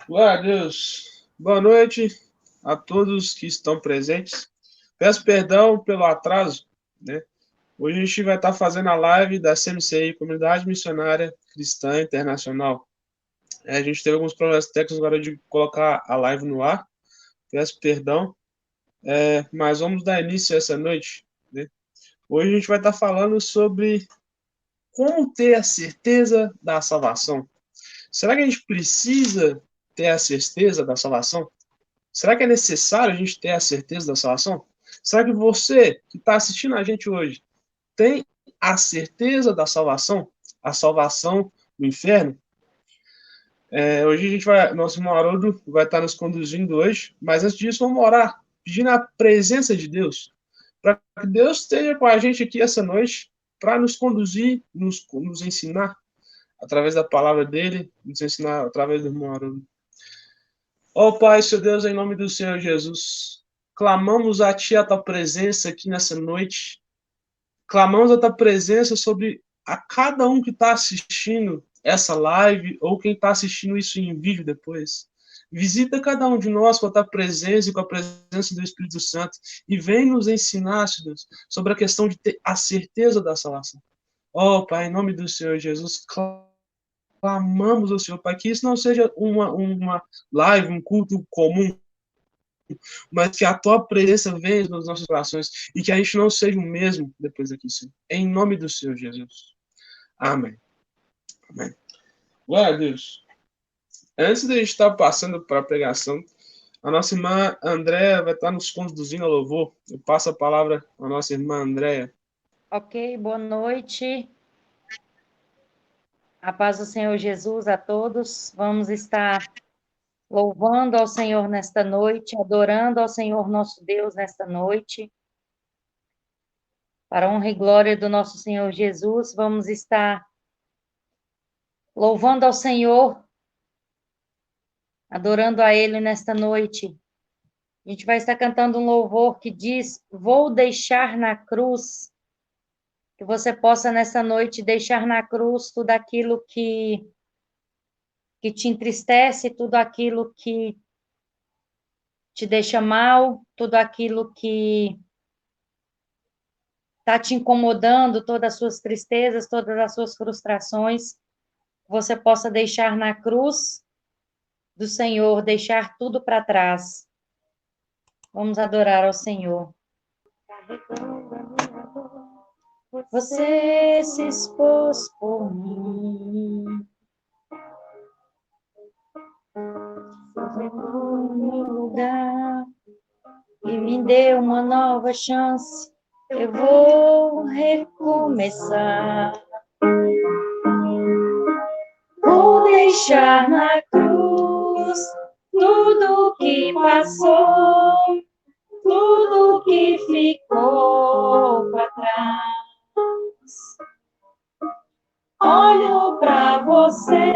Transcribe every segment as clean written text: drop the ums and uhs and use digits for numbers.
Glória a Deus. Boa noite a todos que estão presentes. Peço perdão pelo atraso, né? Hoje a gente vai estar fazendo a live da CMCI, Comunidade Missionária Cristã Internacional. A gente teve alguns problemas técnicos agora de colocar a live no ar. Peço perdão, mas vamos dar início essa noite, né? Hoje a gente vai estar falando sobre como ter a certeza da salvação. Será que a gente precisa ter a certeza da salvação? Será que é necessário a gente ter a certeza da salvação? Será que você que está assistindo a gente hoje tem a certeza da salvação? A salvação do inferno? Hoje a gente vai, nosso irmão Haroldo vai estar nos conduzindo hoje, mas antes disso vamos orar, pedindo a presença de Deus, para que Deus esteja com a gente aqui essa noite, para nos conduzir, nos ensinar, através da palavra dele, nos ensinar através do irmão Haroldo. Ó Pai, Senhor Deus, em nome do Senhor Jesus, clamamos a Ti a Tua presença aqui nessa noite, clamamos a Tua presença sobre a cada um que está assistindo essa live ou quem está assistindo isso em vídeo depois. Visita cada um de nós com a Tua presença e com a presença do Espírito Santo e vem nos ensinar, Senhor Deus, sobre a questão de ter a certeza da salvação. Ó Pai, em nome do Senhor Jesus, clamamos ao Senhor, Pai, que isso não seja uma live, um culto comum, mas que a Tua presença venha nos nossos corações e que a gente não seja o mesmo depois daqui, Senhor. Em nome do Senhor Jesus. Amém. Amém. Glória a Deus. Antes de a gente estar passando para a pregação, a nossa irmã Andréia vai estar nos conduzindo ao louvor. Eu passo a palavra à nossa irmã Andréia. Ok, boa noite. A paz do Senhor Jesus a todos. Vamos estar louvando ao Senhor nesta noite, adorando ao Senhor nosso Deus nesta noite. Para a honra e glória do nosso Senhor Jesus, vamos estar louvando ao Senhor, adorando a Ele nesta noite. A gente vai estar cantando um louvor que diz: vou deixar na cruz. Que você possa nessa noite deixar na cruz tudo aquilo que te entristece, tudo aquilo que te deixa mal, tudo aquilo que está te incomodando, todas as suas tristezas, todas as suas frustrações, você possa deixar na cruz do Senhor, deixar tudo para trás. Vamos adorar ao Senhor. Você se expôs por mim. Foi no meu lugar e me deu uma nova chance. Eu vou recomeçar. Vou deixar na cruz tudo que passou, tudo que ficou para trás. Olho para você,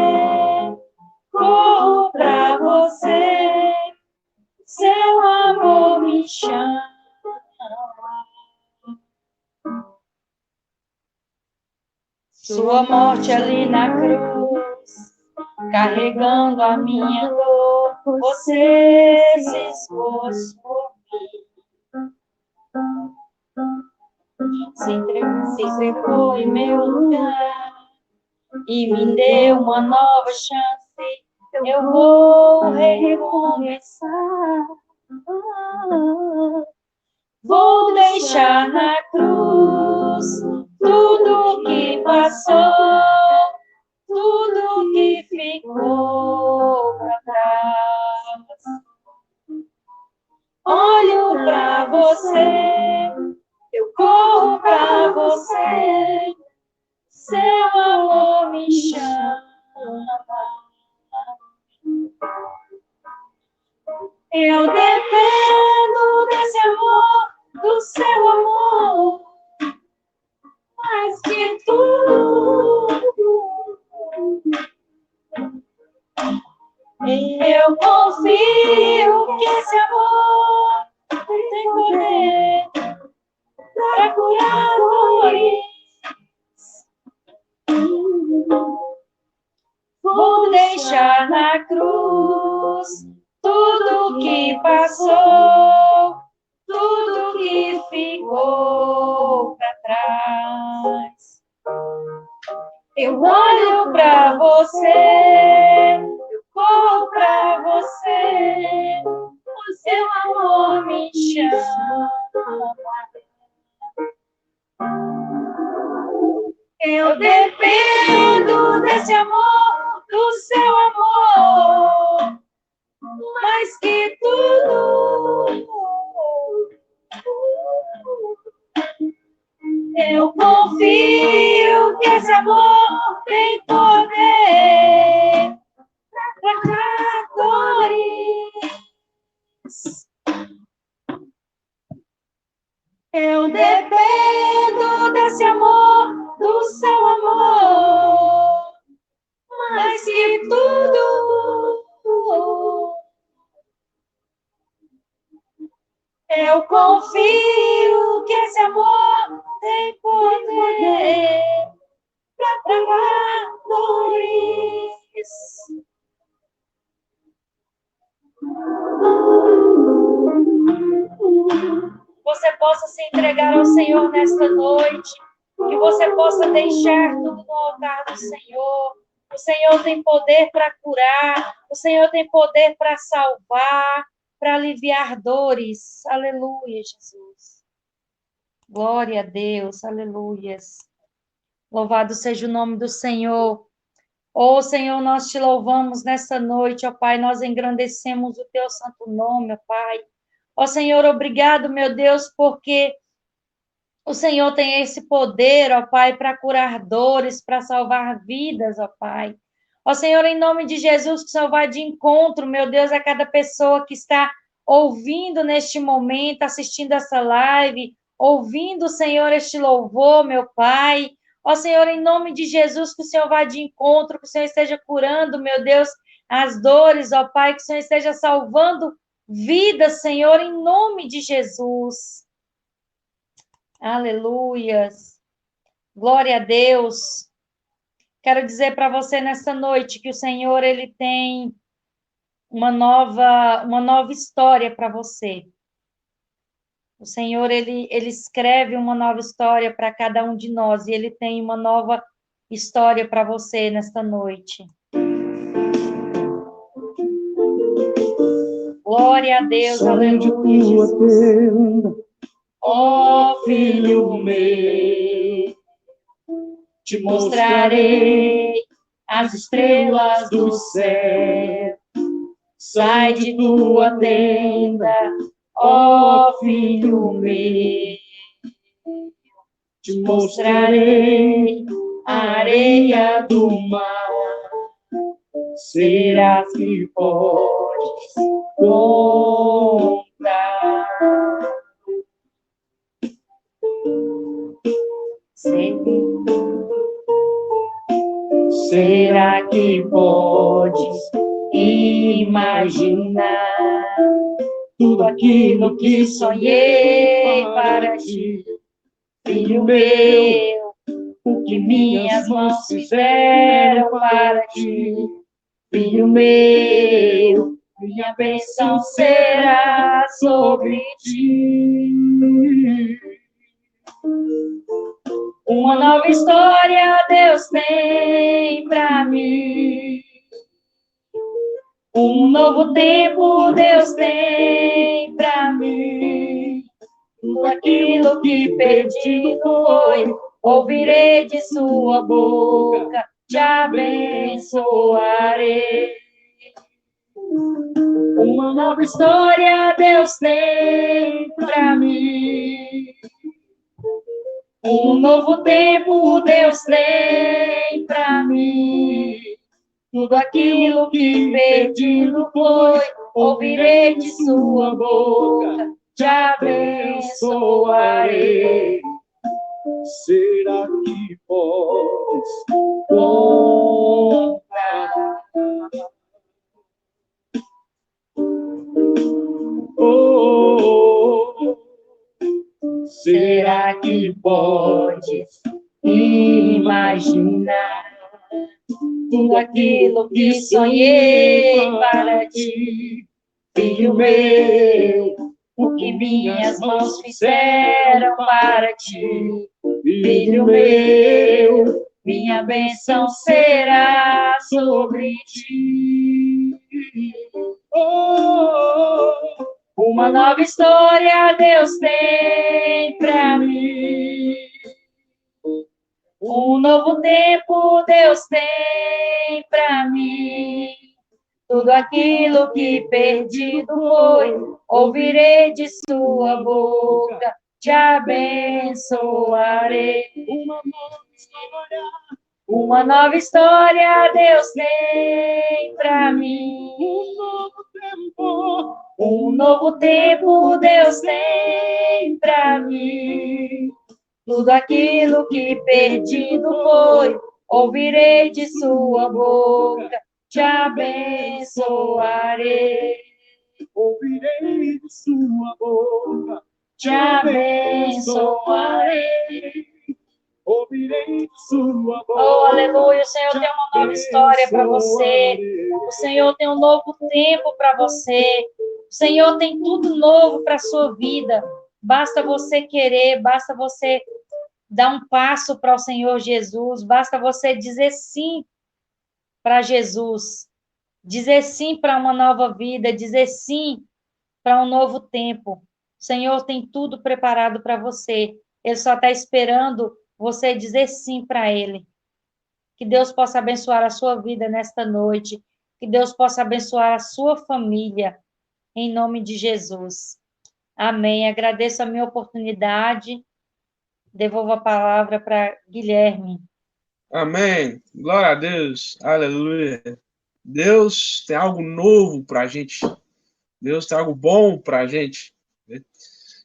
corro para você, seu amor me chama. Sua morte ali na cruz, carregando a minha dor, você se expôs por mim. Se entregou em meu lugar e me deu uma nova chance. Eu vou recomeçar. Vou deixar na cruz tudo que passou, tudo que ficou para trás. Olho para você, eu corro para você, seu amor me chama. Eu dependo desse amor, do seu amor, mais que tudo. Eu confio que esse amor tem poder para curar dores. Vou deixar na cruz tudo que passou, tudo que ficou para trás. Eu olho para você, eu corro para você, o seu amor me chama. Eu dependo desse amor, do seu amor, mais que tudo. Eu confio que esse amor tem poder para curar dores. Eu dependo desse amor, do seu amor, mais que tudo. Eu confio que esse amor tem poder para curar dores. Você possa se entregar ao Senhor nesta noite, que você possa deixar tudo no altar do Senhor. O Senhor tem poder para curar, o Senhor tem poder para salvar, para aliviar dores. Aleluia, Jesus. Glória a Deus, aleluias. Louvado seja o nome do Senhor. Ó Senhor, nós te louvamos nessa noite, ó Pai, nós engrandecemos o teu santo nome, ó Pai. Ó Senhor, obrigado, meu Deus, porque o Senhor tem esse poder, ó Pai, para curar dores, para salvar vidas, ó Pai. Ó Senhor, em nome de Jesus, que o Senhor vai de encontro, meu Deus, a cada pessoa que está ouvindo neste momento, assistindo essa live, ouvindo, Senhor, este louvor, meu Pai. Ó Senhor, em nome de Jesus, que o Senhor vá de encontro, que o Senhor esteja curando, meu Deus, as dores, ó Pai, que o Senhor esteja salvando vidas, Senhor, em nome de Jesus. Aleluias. Glória a Deus. Quero dizer para você nessa noite que o Senhor, ele tem uma nova história para você. O Senhor, ele escreve uma nova história para cada um de nós, e ele tem uma nova história para você nesta noite. Glória a Deus, aleluia, Jesus. Ó filho meu, te mostrarei as estrelas do céu. Sai de tua tenda, ó filho meu, te mostrarei a areia do mar. Serás que podes comprar. Será que podes imaginar tudo aquilo que sonhei para ti, filho meu? O que minhas mãos fizeram para ti, filho meu, minha bênção será sobre ti. Uma nova história Deus tem para mim. Um novo tempo Deus tem para mim. Tudo aquilo que perdi foi, ouvirei de sua boca, te abençoarei. Uma nova história Deus tem para mim. Um novo tempo Deus tem para mim. Tudo aquilo que perdido foi, ouvirei de sua boca, te abençoarei. Será que podes comprar? Oh, será que podes imaginar. Tudo aquilo que sonhei para ti, filho meu, o que minhas mãos fizeram para ti, filho meu, minha bênção será sobre ti. Uma nova história Deus tem para mim. Um novo tempo Deus tem para mim. Tudo aquilo que perdido foi, ouvirei de sua boca, te abençoarei. Uma nova história Deus tem para mim. Um novo tempo Deus tem para mim. Tudo aquilo que perdido foi, ouvirei de sua boca, te abençoarei. Ouvirei de sua boca, te abençoarei. Ouvirei de sua boca. Oh, aleluia, o Senhor tem uma nova história para você. O Senhor tem um novo tempo para você. O Senhor tem tudo novo para a sua vida. Basta você querer, basta você dar um passo para o Senhor Jesus, basta você dizer sim para Jesus, dizer sim para uma nova vida, dizer sim para um novo tempo. O Senhor tem tudo preparado para você. Ele só está esperando você dizer sim para Ele. Que Deus possa abençoar a sua vida nesta noite. Que Deus possa abençoar a sua família. Em nome de Jesus. Amém. Agradeço a minha oportunidade. Devolvo a palavra para Guilherme. Amém. Glória a Deus. Aleluia. Deus tem algo novo para a gente. Deus tem algo bom para a gente. Né?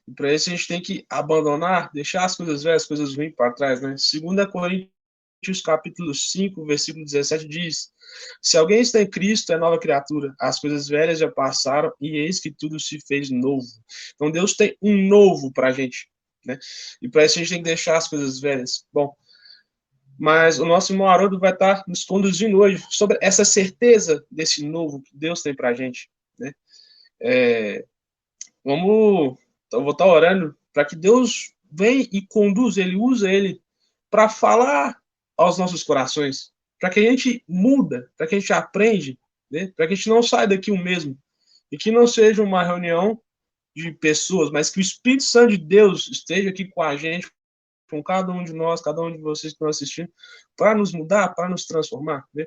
E para isso a gente tem que abandonar, deixar as coisas velhas, as coisas ruins para trás. Né? 2 Coríntios, capítulo 5, versículo 17 diz: se alguém está em Cristo, é nova criatura. As coisas velhas já passaram e eis que tudo se fez novo. Então Deus tem um novo para a gente. Né? E para isso a gente tem que deixar as coisas velhas. Bom, mas o nosso irmão Haroldo vai estar nos conduzindo hoje sobre essa certeza desse novo que Deus tem para a gente. Né? Eu vou estar orando para que Deus venha e conduza, Ele usa Ele para falar aos nossos corações, para que a gente muda, para que a gente aprende, né? Para que a gente não saia daqui o mesmo, e que não seja uma reunião de pessoas, mas que o Espírito Santo de Deus esteja aqui com a gente, com cada um de nós, cada um de vocês que estão assistindo, para nos mudar, para nos transformar. Né?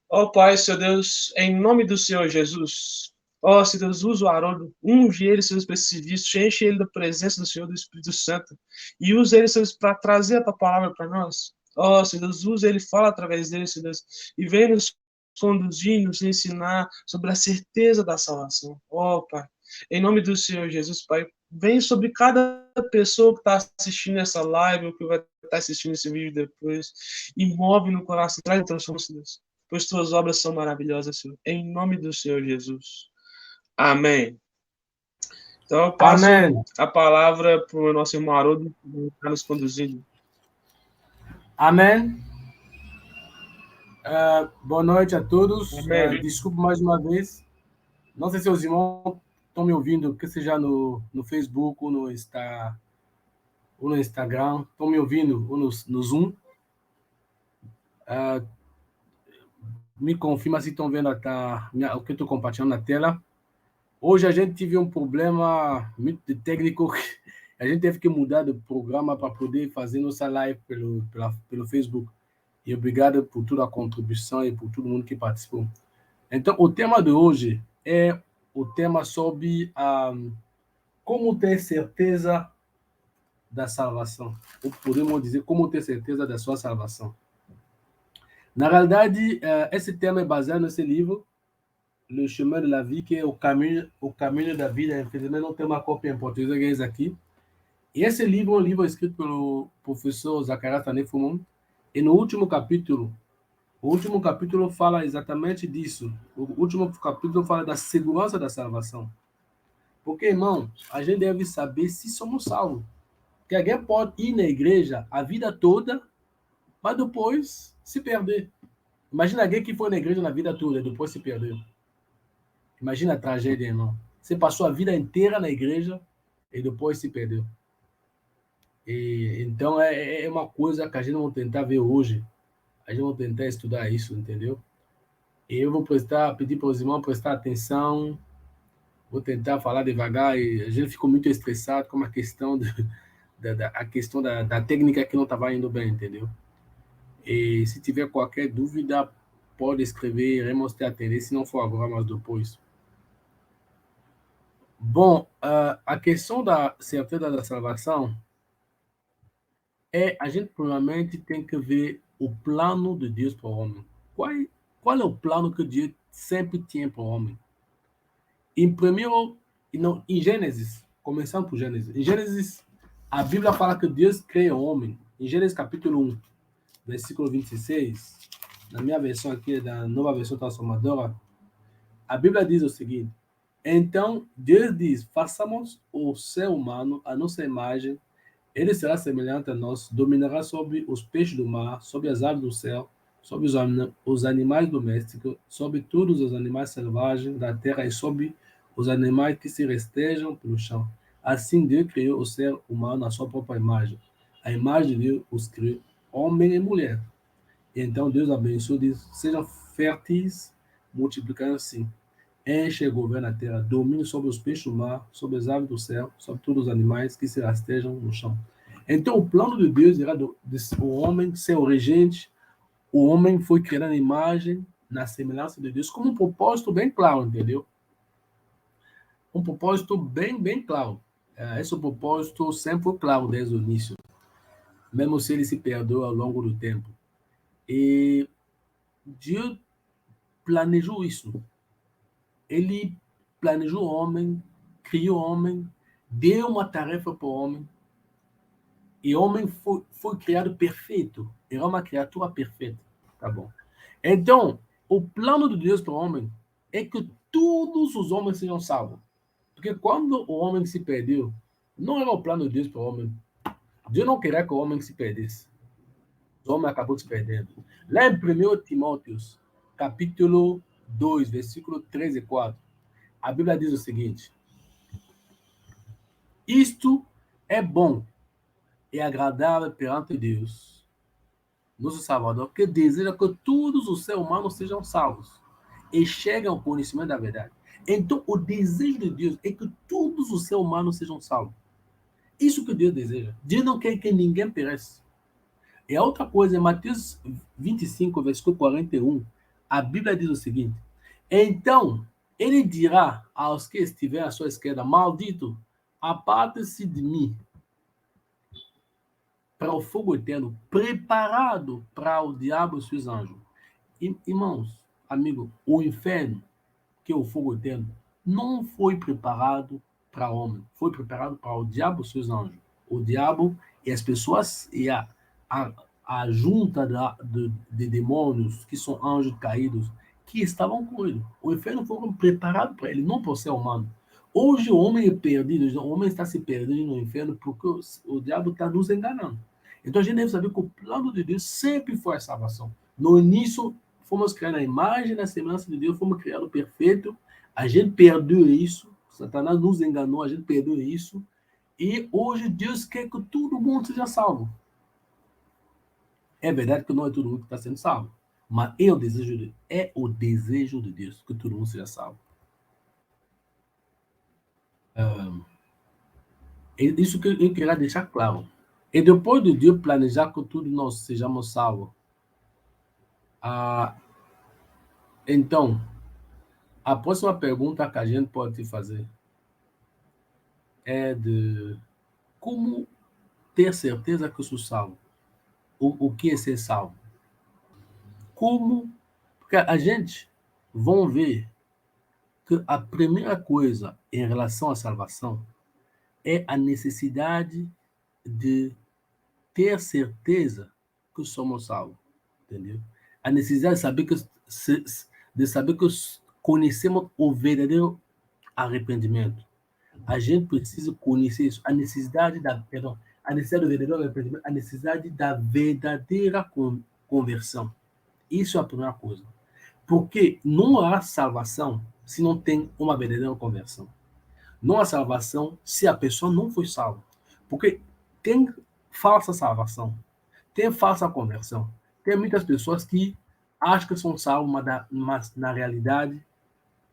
Ó Pai, Senhor Deus, em nome do Senhor Jesus, ó, Senhor Deus, usa o Haroldo, unge ele, Senhor, para esse serviço, enche ele da presença do Senhor, do Espírito Santo, e usa ele, Senhor, para trazer a tua palavra para nós. Ó, Senhor Deus, usa ele, fala através dele, Senhor Deus, e vem nos conduzir, nos ensinar sobre a certeza da salvação. Ó, Pai, em nome do Senhor Jesus, Pai, vem sobre cada pessoa que está assistindo essa live, ou que vai estar assistindo esse vídeo depois, e move no coração, traz transformação, Deus, pois tuas obras são maravilhosas, Senhor. Em nome do Senhor Jesus. Amém. Então, eu passo a palavra para o nosso irmão Haroldo, que está nos conduzindo. Amém. Boa noite a todos. Desculpe mais uma vez. Não sei se os irmãos estão me ouvindo, que seja no Facebook ou no Instagram. Estão me ouvindo ou no Zoom. Me confirma se estão vendo o que eu estou compartilhando na tela. Hoje a gente teve um problema muito técnico. A gente teve que mudar de programa para poder fazer nossa live pelo Facebook. E obrigado por toda a contribuição e por todo mundo que participou. Então, o tema de hoje é o tema sobre como ter certeza da salvação. Ou podemos dizer como ter certeza da sua salvação. Na realidade, esse tema é baseado nesse livro, Le Chemin de la Vie, que é o caminho da vida. Infelizmente, não tem uma cópia em português aqui. E esse livro é um livro escrito pelo professor Zacarias Tanefumon. E no último capítulo fala exatamente disso. O último capítulo fala da segurança da salvação. Porque, irmão, a gente deve saber se somos salvos. Porque alguém pode ir na igreja a vida toda, mas depois se perder. Imagina alguém que foi na igreja na vida toda e depois se perdeu. Imagina a tragédia, irmão. Você passou a vida inteira na igreja e depois se perdeu. Então, é uma coisa que a gente vai tentar ver hoje. A gente vai tentar estudar isso, entendeu? E eu vou pedir para os irmãos prestar atenção. Vou tentar falar devagar. E a gente ficou muito estressado com a questão, da técnica que não estava indo bem, entendeu? E se tiver qualquer dúvida, pode escrever, iremos te atender, se não for agora, mas depois. Bom, a questão da certeza da salvação a gente provavelmente tem que ver o plano de Deus para o homem. Qual é o plano que Deus sempre tinha para o homem? Em Gênesis, começando por Gênesis. Em Gênesis, a Bíblia fala que Deus cria o homem. Em Gênesis capítulo 1, versículo 26, na minha versão aqui, da nova versão transformadora, a Bíblia diz o seguinte: então Deus diz, façamos o ser humano a nossa imagem, ele será semelhante a nós, dominará sobre os peixes do mar, sobre as aves do céu, sobre os animais domésticos, sobre todos os animais selvagens da terra e sobre os animais que se rastejam pelo chão. Assim Deus criou o ser humano à sua própria imagem. A imagem de Deus os criou, homem e mulher. E então Deus abençoou, diz, sejam férteis, multiplicando-se, enche e governa a terra, domine sobre os peixes do mar, sobre as aves do céu, sobre todos os animais que se rastejam no chão. Então, o plano de Deus era o homem ser o regente, o homem foi criado na imagem, na semelhança de Deus, como um propósito bem claro, entendeu? Um propósito bem claro. Esse propósito sempre foi claro desde o início, mesmo se ele se perdeu ao longo do tempo. E Deus planejou isso. Ele planejou o homem, criou o homem, deu uma tarefa para o homem. E o homem foi criado perfeito. Era uma criatura perfeita. Tá bom. Então, o plano de Deus para o homem é que todos os homens sejam salvos. Porque quando o homem se perdeu, não era o plano de Deus para o homem. Deus não queria que o homem se perdesse. O homem acabou se perdendo. Lá em 1 Timóteo, capítulo 2, versículo 3 e 4, a Bíblia diz o seguinte: isto é bom e agradável perante Deus, nosso Salvador, que deseja que todos os seres humanos sejam salvos e cheguem ao conhecimento da verdade. Então, o desejo de Deus é que todos os seres humanos sejam salvos. Isso que Deus deseja. Deus não quer que ninguém pereça. E a outra coisa, em Mateus 25, versículo 41, a Bíblia diz o seguinte: então, ele dirá aos que estiverem à sua esquerda, maldito, aparte-se de mim, para o fogo eterno, preparado para o diabo e seus anjos. Irmãos, amigo, o inferno, que é o fogo eterno, não foi preparado para o homem, foi preparado para o diabo e seus anjos. O diabo e as pessoas, e a junta de demônios, que são anjos caídos, que estavam com ele. O inferno foi preparado para ele, não para o ser humano. Hoje o homem é perdido, o homem está se perdendo no inferno porque o diabo está nos enganando. Então a gente deve saber que o plano de Deus sempre foi a salvação. No início, fomos criados na imagem e na semelhança de Deus, fomos criados perfeito. A gente perdeu isso, Satanás nos enganou, a gente perdeu isso. E hoje Deus quer que todo mundo seja salvo. É verdade que não é todo mundo que está sendo salvo, mas é o desejo de Deus que todo mundo seja salvo. Isso que eu queria deixar claro. E depois de Deus planejar que todos nós sejamos salvos, então, a próxima pergunta que a gente pode te fazer é de como ter certeza que eu sou salvo. O que é ser salvo? Como? Porque a gente vão ver que a primeira coisa em relação à salvação é a necessidade de ter certeza que somos salvos, entendeu? A necessidade de saber que conhecemos o verdadeiro arrependimento. A gente precisa conhecer isso, a necessidade a necessidade do verdadeiro arrependimento, a necessidade da verdadeira conversão. Isso é a primeira coisa. Porque não há salvação se não tem uma verdadeira conversão. Não há salvação se a pessoa não foi salva. Porque tem falsa salvação, tem falsa conversão. Tem muitas pessoas que acham que são salvas, mas na realidade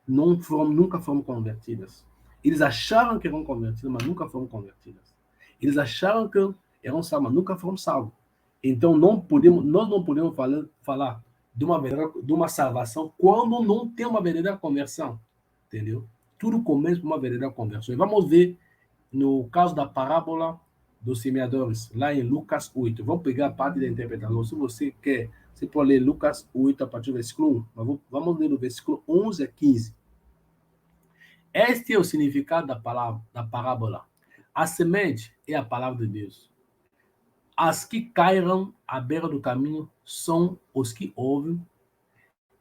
nunca foram convertidas. Eles acharam que eram convertidos, mas nunca foram convertidas. Eles acharam que eram salvos, mas nunca foram salvos. Então nós não podemos falar de uma salvação quando não tem uma verdadeira conversão. Entendeu? Tudo começa com uma verdadeira conversão. E vamos ver no caso da parábola dos semeadores, lá em Lucas 8. Vamos pegar a parte da interpretação. Se você quer, você pode ler Lucas 8 a partir do versículo 1. Vamos ler do versículo 11 a 15. Este é o significado da parábola. A semente é a palavra de Deus. As que caíram à beira do caminho são os que ouvem,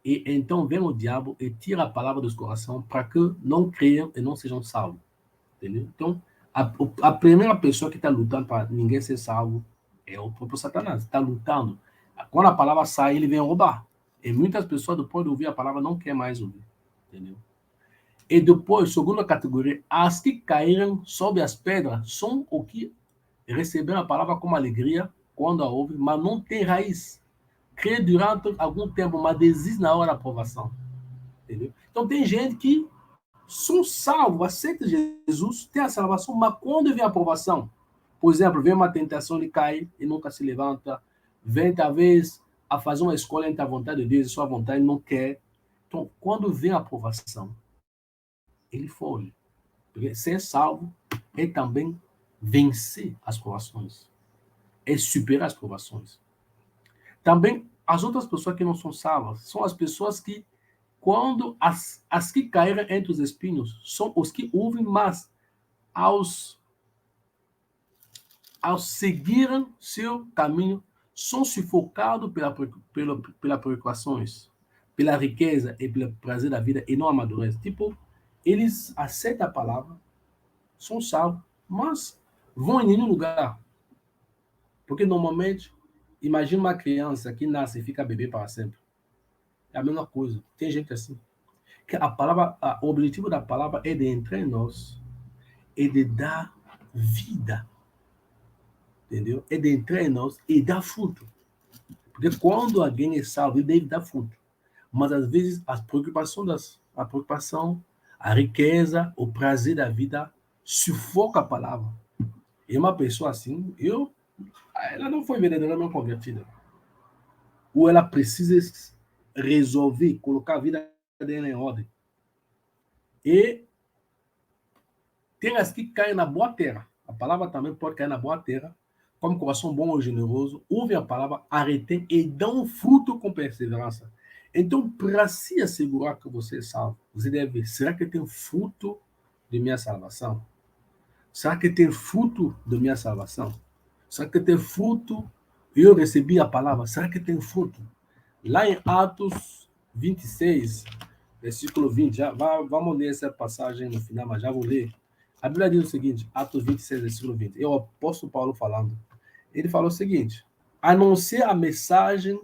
e então vem o diabo e tira a palavra dos corações para que não creiam e não sejam salvos. Entendeu? Então, a primeira pessoa que está lutando para ninguém ser salvo é o próprio Satanás. Está lutando. Quando a palavra sai, ele vem roubar. E muitas pessoas, depois de ouvir a palavra, não querem mais ouvir. Entendeu? E depois, segunda categoria, as que caíram sob as pedras são o que receberam a palavra com alegria quando a ouvem, mas não tem raiz. Crê durante algum tempo, mas desiste na hora da aprovação. Entendeu? Então, tem gente que são salvos, aceita Jesus, tem a salvação, mas quando vem a aprovação, por exemplo, vem uma tentação de cair e nunca se levanta, vem talvez a fazer uma escolha entre a vontade de Deus e sua vontade, não quer. Então, quando vem a aprovação, ele foge. Porque ser salvo é também vencer as provações, é superar as provações. Também as outras pessoas que não são salvas são as pessoas que, quando as que caíram entre os espinhos, são os que ouvem, mas aos seguirem seu caminho, são sufocados pelas preocupações, pela riqueza e pelo prazer da vida e não amadurecem. Tipo, eles aceitam a palavra, são salvos, mas vão em nenhum lugar. Porque normalmente, imagina uma criança que nasce e fica bebê para sempre. É a mesma coisa. Tem gente assim. Que a palavra, o objetivo da palavra é de entrar em nós e de dar vida. Entendeu? É de entrar em nós e dar fruto. Porque quando alguém é salvo, ele deve dar fruto. Mas às vezes a preocupação, a riqueza, o prazer da vida sufoca a palavra. E uma pessoa assim, ela não foi verdadeiramente convertida. Ou ela precisa resolver, colocar a vida dela em ordem. E tem as que caem na boa terra. A palavra também pode cair na boa terra, como coração bom e generoso, ouvem a palavra, arretem e dão fruto com perseverança. Então, para se assegurar que você é salvo, você deve ver, será que tem fruto de minha salvação? Será que tem fruto de minha salvação? Será que tem fruto? Eu recebi a palavra, será que tem fruto? Lá em Atos 26, versículo 20, vamos ler essa passagem no final, mas já vou ler. A Bíblia diz o seguinte, Atos 26, versículo 20. É o apóstolo Paulo falando. Ele falou o seguinte: anunciar a mensagem,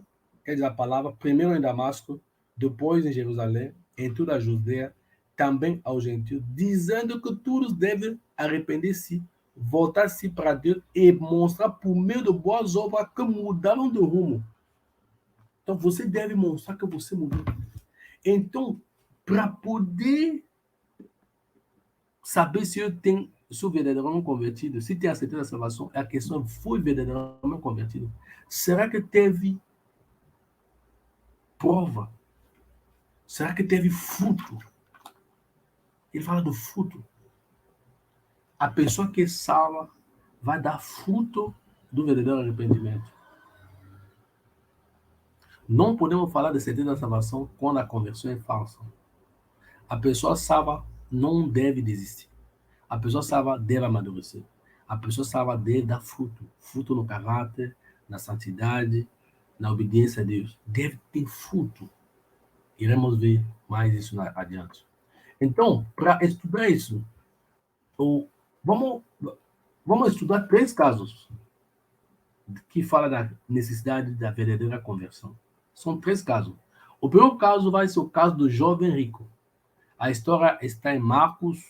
quer dizer, a palavra, primeiro em Damasco, depois em Jerusalém, em toda a Judeia, também aos gentios, dizendo que todos devem arrepender-se, voltar-se para Deus e mostrar por meio de boas obras que mudaram de rumo. Então, você deve mostrar que você mudou. Então, para poder saber se eu sou verdadeiramente convertido, se tem aceitado a salvação, a questão foi verdadeiramente convertido. Será que teve prova? Será que teve fruto? Ele fala do fruto. A pessoa que é salva vai dar fruto do verdadeiro arrependimento. Não podemos falar de certeza da salvação quando a conversão é falsa. A pessoa salva não deve desistir. A pessoa salva deve amadurecer. A pessoa salva deve dar fruto. Fruto no caráter, na santidade, na obediência a Deus. Deve ter fruto. Iremos ver mais isso adiante. Então, para estudar isso, Vamos estudar 3 casos que falam da necessidade da verdadeira conversão. São 3 casos. O primeiro caso vai ser o caso do jovem rico. A história está em Marcos,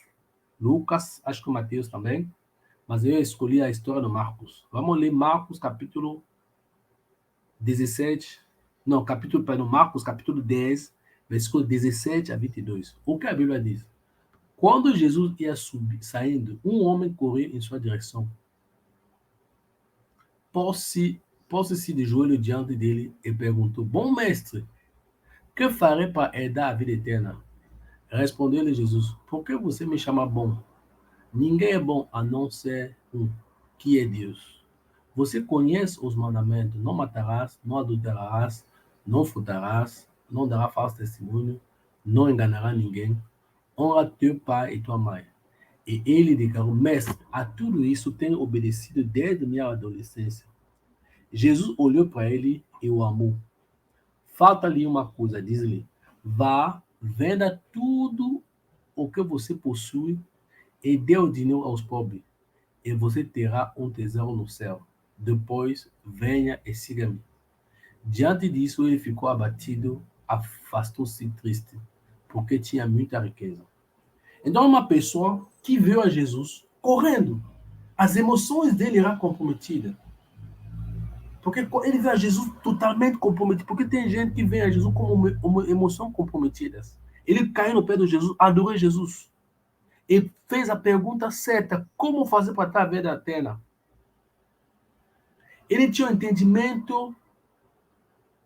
Lucas, acho que Mateus também, mas eu escolhi a história do Marcos. Vamos ler Marcos, capítulo 17, não, Marcos, capítulo 10, versículo 17 a 22. O que a Bíblia diz? Quando Jesus ia saindo, um homem correu em sua direção. Pôs-se de joelho diante dele e perguntou: Bom mestre, que farei para herdar a vida eterna? Respondeu-lhe Jesus: Por que você me chama bom? Ninguém é bom a não ser um, que é Deus. Você conhece os mandamentos: não matarás, não adulterarás, não furtarás, não dará falso testemunho, não enganará ninguém, honra teu pai e tua mãe. E ele declarou: Mestre, a tudo isso tenho obedecido desde minha adolescência. Jesus olhou para ele e o amou. Falta-lhe uma coisa, diz-lhe: vá, venda tudo o que você possui e dê o dinheiro aos pobres, e você terá um tesouro no céu. Depois, venha e siga-me. Diante disso, ele ficou abatido, afastou-se triste, porque tinha muita riqueza. Então, uma pessoa que veio a Jesus correndo, as emoções dele eram comprometidas. Porque ele vê a Jesus totalmente comprometido. Porque tem gente que vê a Jesus com uma emoção comprometidas. Ele caiu no pé de Jesus, adorou Jesus. E fez a pergunta certa: como fazer para ter a vida eterna? Ele tinha um entendimento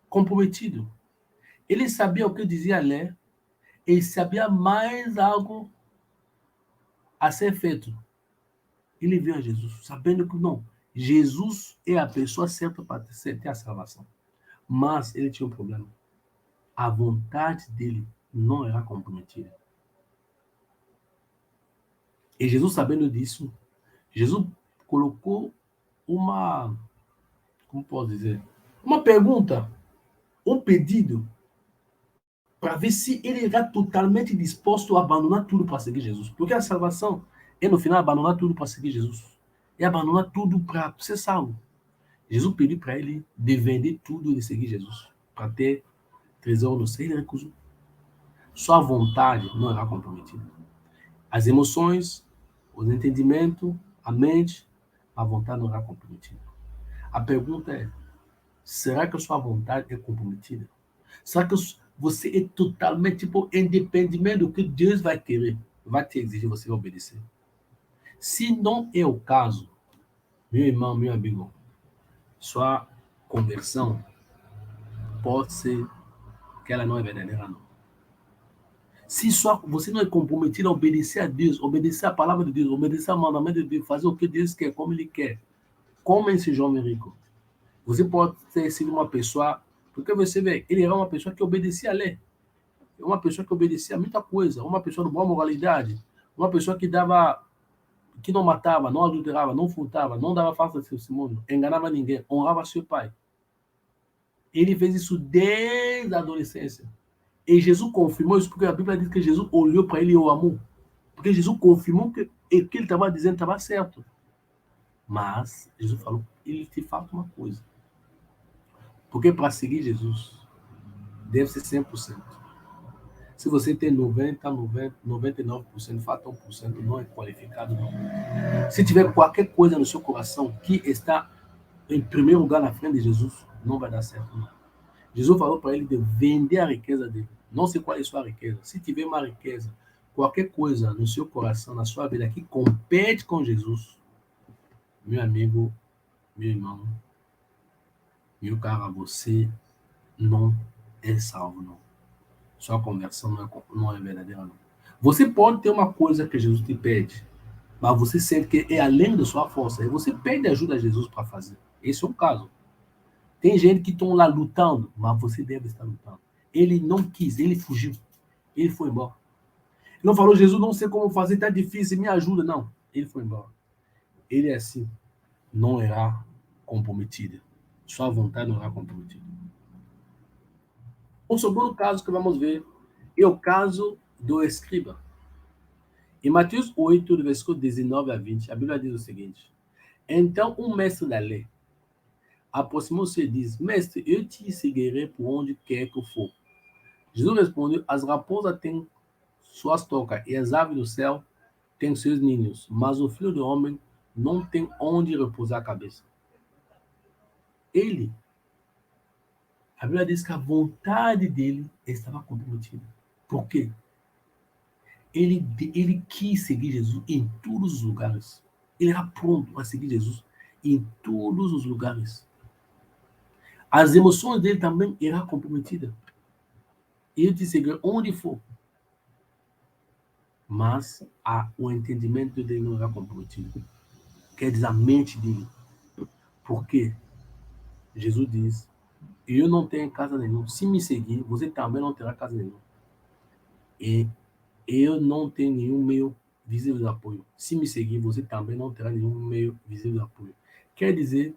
comprometido. Ele sabia o que dizia a lei. Ele sabia mais algo a ser feito. Ele veio a Jesus, sabendo que não. Jesus é a pessoa certa para ter a salvação. Mas ele tinha um problema. A vontade dele não era comprometida. E Jesus, sabendo disso, Jesus colocou como posso dizer? Uma pergunta, um pedido, para ver se ele era totalmente disposto a abandonar tudo para seguir Jesus. Porque a salvação é, no final, abandonar tudo para seguir Jesus. É abandonar tudo para ser salvo. Jesus pediu para ele de vender tudo e de seguir Jesus, para ter tesouro no céu. Ele recusou. Sua vontade não era comprometida. As emoções, os entendimentos, a mente, a vontade não era comprometida. A pergunta é: será que a sua vontade é comprometida? Será que você é totalmente independente do que Deus vai querer, vai te exigir, você vai obedecer? Se não é o caso, meu irmão, meu amigo, sua conversão pode ser que ela não é verdadeira, não. Se você não é comprometido a obedecer a Deus, obedecer a palavra de Deus, obedecer ao mandamento de Deus, fazer o que Deus quer, como Ele quer, como esse jovem rico, você pode ter sido uma pessoa, porque você vê, ele era uma pessoa que obedecia a lei, uma pessoa que obedecia a muita coisa, uma pessoa de boa moralidade, uma pessoa que não matava, não adulterava, não furtava, não dava falsa testemunho, enganava ninguém, honrava seu pai. Ele fez isso desde a adolescência. E Jesus confirmou isso, porque a Bíblia diz que Jesus olhou para ele e o amou. Porque Jesus confirmou que o que ele estava dizendo estava certo. Mas Jesus falou: ele te falta uma coisa. Porque para seguir Jesus, deve ser 100%. Se você tem 99%, falta 1%, não é qualificado, não. Se tiver qualquer coisa no seu coração que está em primeiro lugar na frente de Jesus, não vai dar certo, não. Jesus falou para ele de vender a riqueza dele. Não sei qual é a sua riqueza. Se tiver uma riqueza, qualquer coisa no seu coração, na sua vida que compete com Jesus, meu amigo, meu irmão, meu caro, você não é salvo, não. Sua conversão não é verdadeira, não. Você pode ter uma coisa que Jesus te pede, mas você sente que é além da sua força. E você pede ajuda a Jesus para fazer. Esse é o caso. Tem gente que estão lá lutando, mas você deve estar lutando. Ele não quis, ele fugiu. Ele foi embora. Ele não falou: Jesus, não sei como fazer, está difícil, me ajuda. Não, ele foi embora. Ele é assim, não era comprometido. Sua vontade não era comprometida. O segundo caso que vamos ver é o caso do escriba. Em Mateus 8, do versículo 19 a 20, a Bíblia diz o seguinte: Então mestre da lei aproximou-se e disse: Mestre, eu te seguirei por onde quer que eu for. Jesus respondeu: As raposas têm suas tocas e as aves do céu têm seus ninhos, mas o filho do homem não tem onde repousar a cabeça. A Bíblia diz que a vontade dele estava comprometida. Por quê? Ele quis seguir Jesus em todos os lugares. Ele era pronto a seguir Jesus em todos os lugares. As emoções dele também eram comprometidas. Ele te seguia onde for. Mas o entendimento dele não era comprometido. Quer dizer, a mente dele. Por quê? Jesus diz: Eu não tenho casa nenhuma. Se me seguir, você também não terá casa nenhuma. E eu não tenho nenhum meio visível de apoio. Se me seguir, você também não terá nenhum meio visível de apoio. Quer dizer,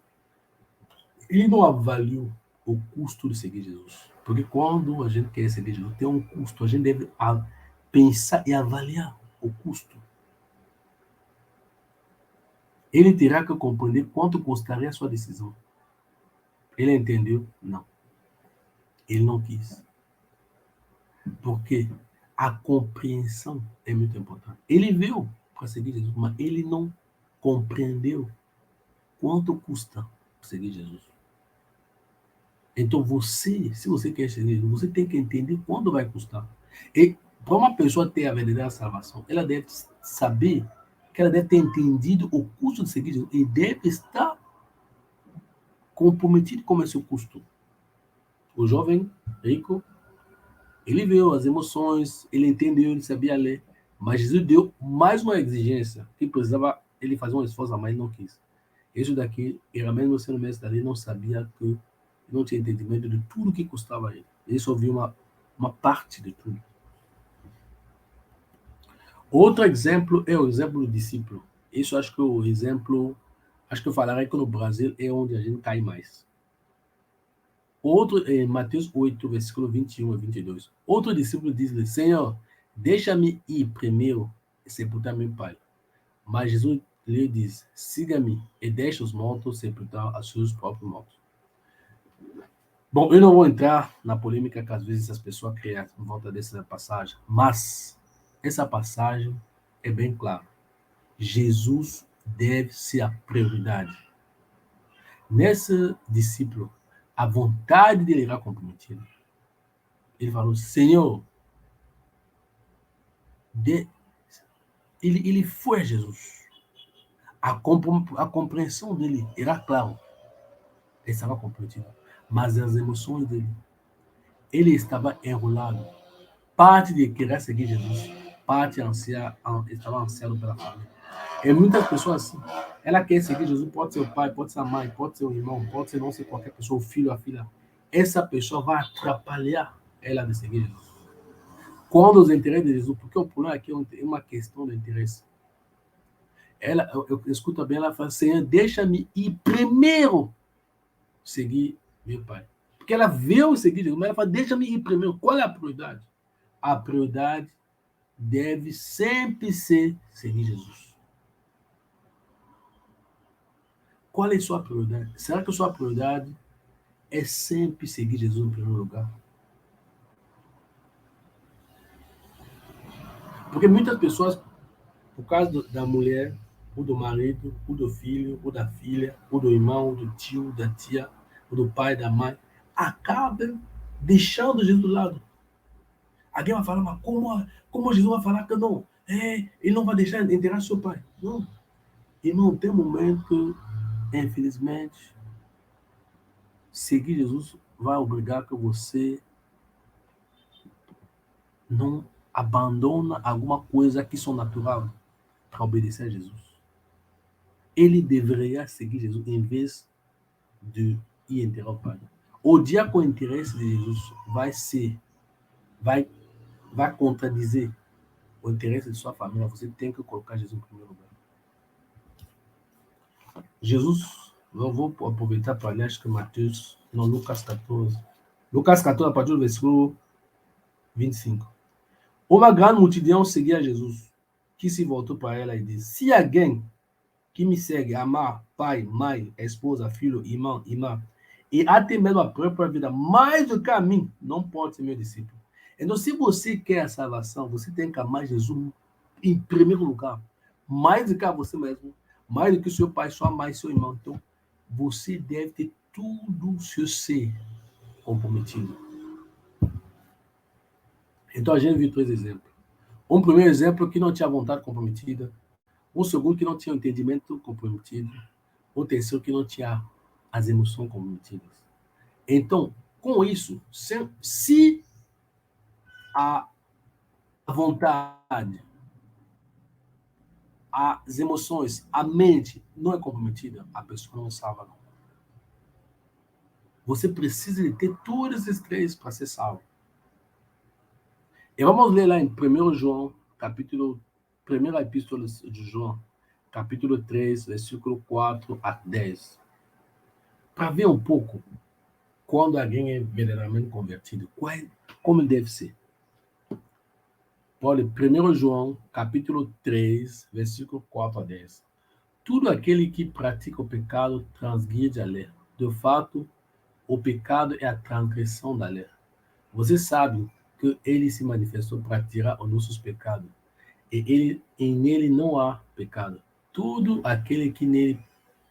ele não avaliou o custo de seguir Jesus. Porque quando a gente quer seguir Jesus, tem um custo. A gente deve pensar e avaliar o custo. Ele terá que compreender quanto custaria a sua decisão. Ele entendeu? Não. Ele não quis. Porque a compreensão é muito importante. Ele veio para seguir Jesus, mas ele não compreendeu quanto custa seguir Jesus. Então se você quer seguir Jesus, você tem que entender quanto vai custar. E para uma pessoa ter a verdadeira salvação, ela deve saber que ela deve ter entendido o custo de seguir Jesus e deve estar comprometido com esse custo. O jovem rico, ele viu as emoções, ele entendeu, ele sabia ler, mas Jesus deu mais uma exigência que precisava ele fazer um esforço a mais, ele não quis. Esse daqui, era mesmo sendo mestre da lei, não sabia que não tinha entendimento de tudo que custava a ele. Ele só viu uma parte de tudo. Outro exemplo é o exemplo do discípulo. Isso acho que o exemplo, acho que eu falarei que no Brasil é onde a gente cai mais. Outro, em Mateus 8, versículo 21 a 22. Outro discípulo diz-lhe: Senhor, deixa-me ir primeiro sepultar meu pai. Mas Jesus lhe diz: Siga-me e deixe os mortos sepultar os seus próprios mortos. Bom, eu não vou entrar na polêmica que às vezes as pessoas criam em volta dessa passagem, mas essa passagem é bem clara. Jesus deve ser a prioridade. Nesse discípulo, a vontade dele era comprometida. Ele falou: Senhor, ele foi a Jesus. A compreensão dele era clara. Ele estava comprometido. Mas as emoções dele, ele estava enrolado. Parte de querer seguir Jesus, parte estava ansiado pela família. E muitas pessoas assim, ela quer seguir Jesus, pode ser o pai, pode ser a mãe, pode ser o irmão, pode ser não ser qualquer pessoa, o filho, a filha. Essa pessoa vai atrapalhar ela de seguir Jesus. Quando os interesses de Jesus, porque o problema aqui é uma questão de interesse. Eu escuto bem, ela fala: Senhor, deixa-me ir primeiro seguir meu pai. Porque ela veio seguir Jesus, mas ela fala: deixa-me ir primeiro. Qual é a prioridade? A prioridade deve sempre ser seguir Jesus. Qual é a sua prioridade? Será que a sua prioridade é sempre seguir Jesus em primeiro lugar? Porque muitas pessoas, por causa da mulher, ou do marido, ou do filho, ou da filha, ou do irmão, ou do tio, da tia, ou do pai, da mãe, acabam deixando Jesus do lado. Alguém vai falar: mas como Jesus vai falar que não? Ele não vai deixar enterrar seu pai. Não. E não tem momento, infelizmente, seguir Jesus vai obrigar que você não abandona alguma coisa que são natural para obedecer a Jesus. Ele deveria seguir Jesus em vez de ir enterrar o pai. O dia que o interesse de Jesus vai contradizer o interesse de sua família, você tem que colocar Jesus em primeiro lugar. Jesus, eu vou aproveitar para ler, acho que Mateus, não, Lucas 14. Lucas 14, a partir do versículo 25. Uma grande multidão seguia Jesus. que se voltou para ela e disse: se alguém que me segue amar pai, mãe, esposa, filho, irmã, e até mesmo a própria vida, mais do que a mim, não pode ser meu discípulo. Então, se você quer a salvação, você tem que amar Jesus em primeiro lugar, mais do que a você mesmo, mais do que o seu pai, sua mãe, seu irmão. Então, você deve ter tudo o seu ser comprometido. Então, a gente viu 3 exemplos. Um primeiro exemplo que não tinha vontade comprometida, um segundo que não tinha entendimento comprometido, um terceiro que não tinha as emoções comprometidas. Então, com isso, se a vontade, as emoções, a mente não é comprometida, a pessoa não salva, não. Você precisa de ter todos esses 3 para ser salvo. E vamos ler lá em 1 João, primeira epístola de João, capítulo 3, versículo 4 a 10. Para ver um pouco quando alguém é verdadeiramente convertido, como ele deve ser. Olha, 1 João, capítulo 3, versículo 4 a 10. Tudo aquele que pratica o pecado transgride a lei. De fato, o pecado é a transgressão da lei. Você sabe que ele se manifestou para tirar os nossos pecados. E nele não há pecado. Tudo aquele que nele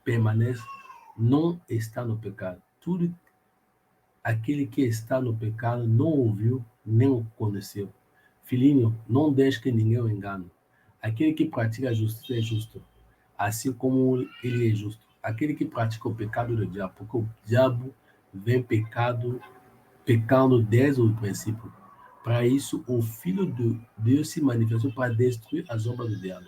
permanece não está no pecado. Tudo aquele que está no pecado não ouviu nem o conheceu. Filhinho, não deixe que ninguém o engane. Aquele que pratica a justiça é justo, assim como ele é justo. Aquele que pratica o pecado do diabo, porque o diabo vem pecando desde o princípio. Para isso, o Filho de Deus se manifestou para destruir as obras do diabo.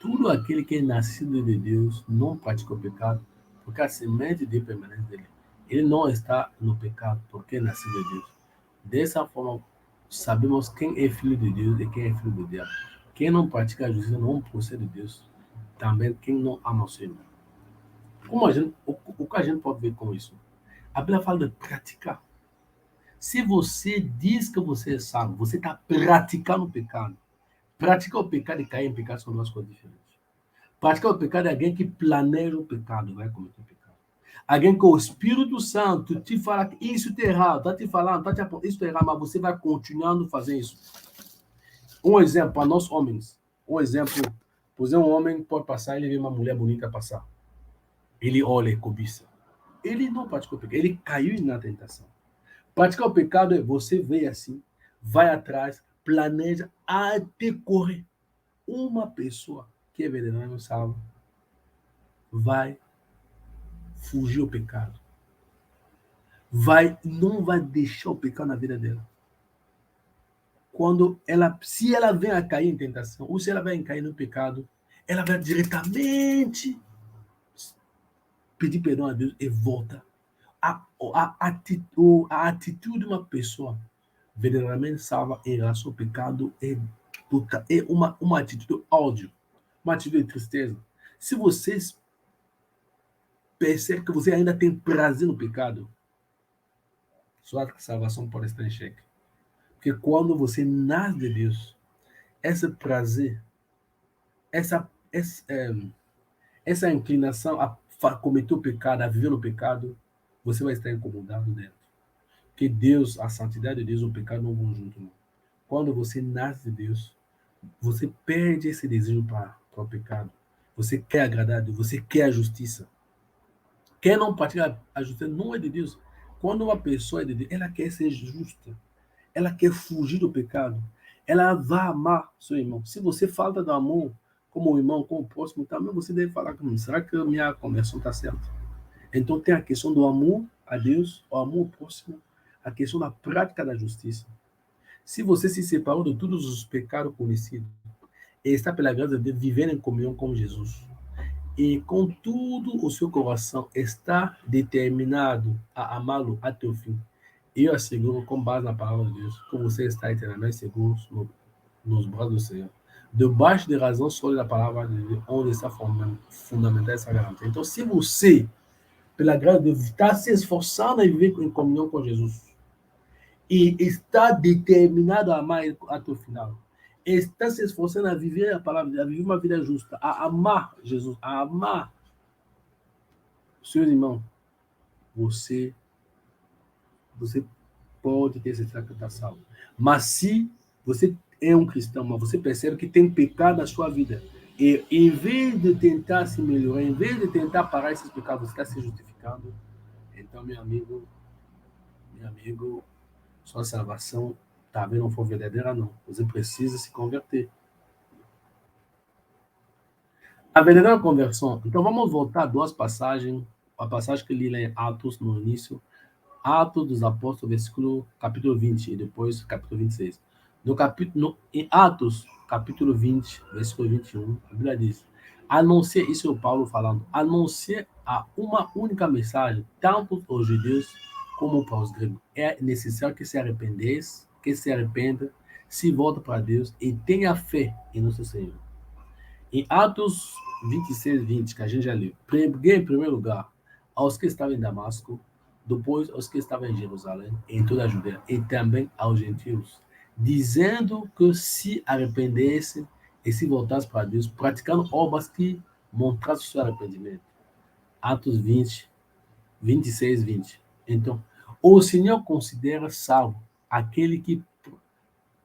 Tudo aquele que é nascido de Deus não pratica o pecado, porque a semente de Deus permanece nele. Ele não está no pecado, porque é nascido de Deus. Dessa forma, sabemos quem é filho de Deus e quem é filho do diabo. Quem não pratica a justiça não procede de Deus. Também quem não ama o seu irmão. O que a gente pode ver com isso? A Bíblia fala de praticar. Se você diz que você é salvo, você está praticando o pecado. Praticar o pecado e cair em pecado são 2 coisas diferentes. Praticar o pecado é alguém que planeja o pecado, vai cometer o pecado. Alguém que o Espírito Santo te fala que isso está errado, está te falando, está te apontando, isso está errado, mas você vai continuando fazendo isso. Um exemplo para nós homens. Um exemplo, por exemplo, um homem pode passar, ele vê uma mulher bonita passar. Ele olha e cobiça. Ele não praticou o pecado, ele caiu na tentação. Praticar o pecado é você ver assim, vai atrás, planeja até correr. Uma pessoa que é verdadeiramente salva vai fugir do pecado. Não vai deixar o pecado na vida dela. Se ela vem a cair em tentação, ou se ela vai cair no pecado, ela vai diretamente pedir perdão a Deus e volta. A atitude de uma pessoa verdadeiramente salva em relação ao pecado é uma atitude de ódio, uma atitude de tristeza. Se vocês percebem que você ainda tem prazer no pecado, sua salvação pode estar em xeque. Porque quando você nasce de Deus, esse prazer, essa inclinação a cometer o pecado, a viver no pecado, você vai estar incomodado dentro. Porque Deus, a santidade de Deus e o pecado não vão junto. Não. Quando você nasce de Deus, você perde esse desejo para o pecado. Você quer agradar a Deus, você quer a justiça. Quem não pratica a justiça não é de Deus. Quando uma pessoa é de Deus, ela quer ser justa. Ela quer fugir do pecado. Ela vai amar seu irmão. Se você falta do amor como o irmão, como o próximo, também você deve falar comigo. Será que a minha conversão está certa? Então tem a questão do amor a Deus, o amor ao próximo, a questão da prática da justiça. Se você se separou de todos os pecados conhecidos e está pela graça de Deus vivendo em comunhão com Jesus, e com tudo o seu coração está determinado a amá-lo até o fim, eu asseguro, com base na palavra de Deus, que você está eternamente seguro nos braços do Senhor. Debaixo de razão sólida da palavra de Deus, onde está fundamentada essa garantia. Então, se você, pela graça de Deus, está se esforçando a viver em comunhão com Jesus e está determinado a amar ele até o final, está se esforçando a viver a palavra, a viver uma vida justa, a amar Jesus, a amar. Senhor irmão, você pode ter certeza que está salvo. Mas se você é um cristão, mas você percebe que tem pecado na sua vida, e em vez de tentar se melhorar, em vez de tentar parar esses pecados, você está se justificando, então, meu amigo, sua salvação talvez não for verdadeira, não. Você precisa se converter. A verdadeira conversão. Então, vamos voltar a duas passagens. A passagem que eu li lá em Atos, no início. Atos dos Apóstolos, capítulo 20, e depois capítulo 26. Em Atos, capítulo 20, versículo 21, a Bíblia diz: a não ser, isso é o Paulo falando, a não ser a uma única mensagem, tanto aos judeus como para os gregos. É necessário que se arrependa, se volte para Deus e tenha fé em nosso Senhor. Em Atos 26, 20, que a gente já leu, preguei em primeiro lugar aos que estavam em Damasco, depois aos que estavam em Jerusalém, em toda a Judeia, e também aos gentios, dizendo que se arrependessem e se voltassem para Deus, praticando obras que mostrassem seu arrependimento. Atos 20, 26, 20. Então, o Senhor considera salvo aquele que